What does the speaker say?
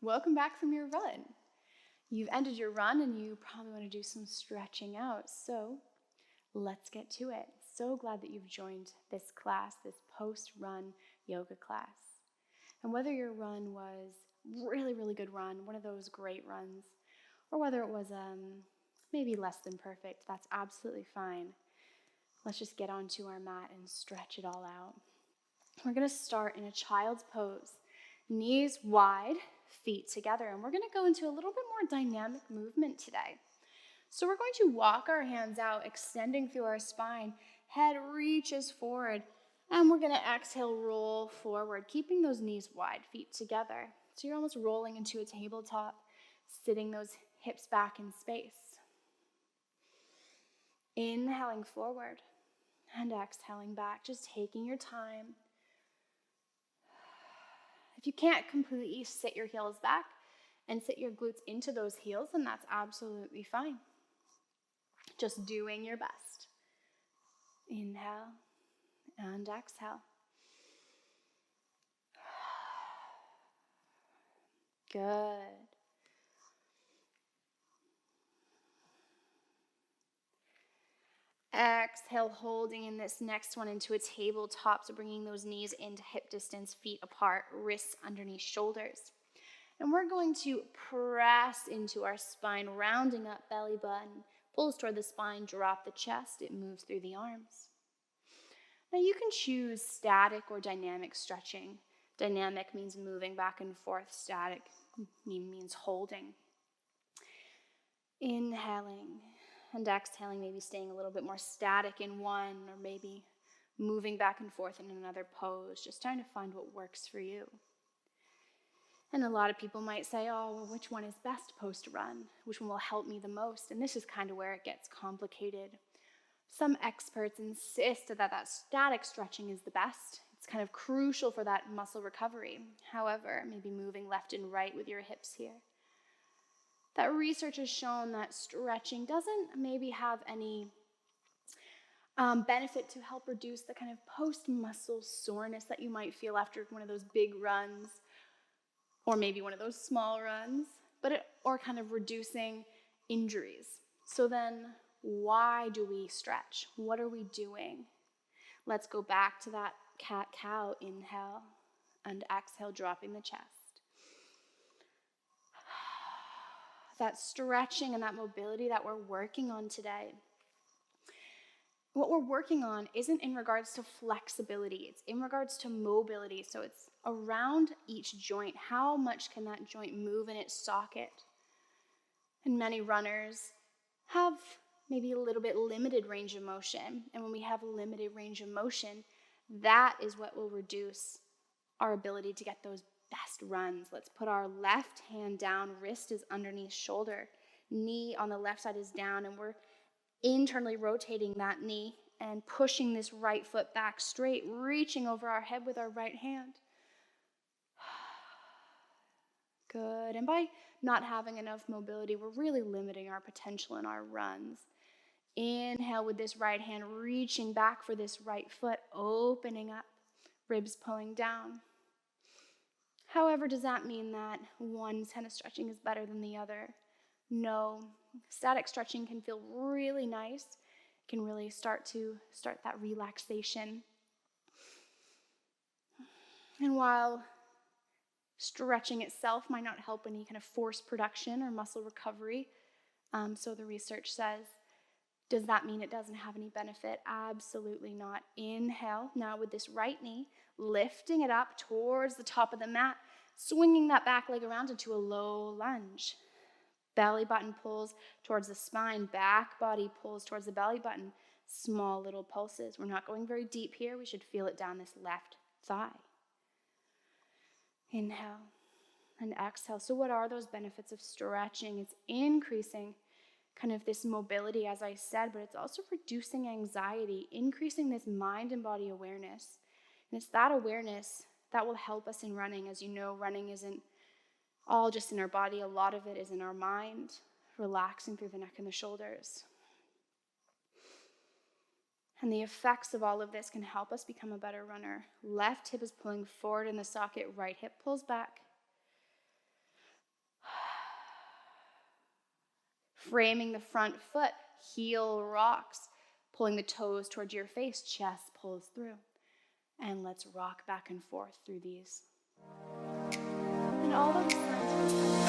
Welcome back from your run. You've ended your run and you probably want to do some stretching out. So let's get to it. So glad that you've joined this class, this post-run yoga class. And whether your run was really, really good run, one of those great runs, or whether it was maybe less than perfect, that's absolutely fine. Let's just get onto our mat and stretch it all out. We're going to start in a child's pose. Knees wide, feet together. And we're going to go into a little bit more dynamic movement today. So we're going to walk our hands out, extending through our spine. Head reaches forward. And we're going to exhale, roll forward, keeping those knees wide, feet together. So you're almost rolling into a tabletop, sitting those hips back in space. Inhaling forward and exhaling back, just taking your time. If you can't completely sit your heels back and sit your glutes into those heels, then that's absolutely fine. Just doing your best. Inhale and exhale. Good. Exhale, holding in this next one into a tabletop, so bringing those knees into hip distance, feet apart, wrists underneath shoulders. And we're going to press into our spine, rounding up belly button, pulls toward the spine, drop the chest, it moves through the arms. Now you can choose static or dynamic stretching. Dynamic means moving back and forth, static means holding. Inhaling and exhaling, maybe staying a little bit more static in one, or maybe moving back and forth in another pose, just trying to find what works for you. And a lot of people might say, oh, well, which one is best post-run? Which one will help me the most? And this is kind of where it gets complicated. Some experts insist that static stretching is the best. It's kind of crucial for that muscle recovery. However, maybe moving left and right with your hips here. That research has shown that stretching doesn't maybe have any benefit to help reduce the kind of post-muscle soreness that you might feel after one of those big runs, or maybe one of those small runs, or kind of reducing injuries. So then, why do we stretch? What are we doing? Let's go back to that cat-cow. Inhale and exhale, dropping the chest. That stretching and that mobility that we're working on today. What we're working on isn't in regards to flexibility, it's in regards to mobility. So it's around each joint. How much can that joint move in its socket? And many runners have maybe a little bit limited range of motion. And when we have limited range of motion, that is what will reduce our ability to get those best runs. Let's put our left hand down, wrist is underneath shoulder, knee on the left side is down, and we're internally rotating that knee and pushing this right foot back straight, reaching over our head with our right hand. Good. And by not having enough mobility, we're really limiting our potential in our runs. Inhale with this right hand, reaching back for this right foot, opening up, ribs pulling down. However, does that mean that one kind of stretching is better than the other? No. Static stretching can feel really nice. It can really start that relaxation. And while stretching itself might not help any kind of force production or muscle recovery, so the research says, does that mean it doesn't have any benefit? Absolutely not. Inhale, now with this right knee, lifting it up towards the top of the mat, swinging that back leg around into a low lunge. Belly button pulls towards the spine, back body pulls towards the belly button. Small little pulses. We're not going very deep here. We should feel it down this left thigh. Inhale and exhale. So what are those benefits of stretching? It's increasing kind of this mobility, as I said, but it's also reducing anxiety, increasing this mind and body awareness. And it's that awareness that will help us in running. As you know, running isn't all just in our body. A lot of it is in our mind, relaxing through the neck and the shoulders. And the effects of all of this can help us become a better runner. Left hip is pulling forward in the socket, right hip pulls back. Framing the front foot, heel rocks. Pulling the toes towards your face, chest pulls through. And let's rock back and forth through these. And all those signs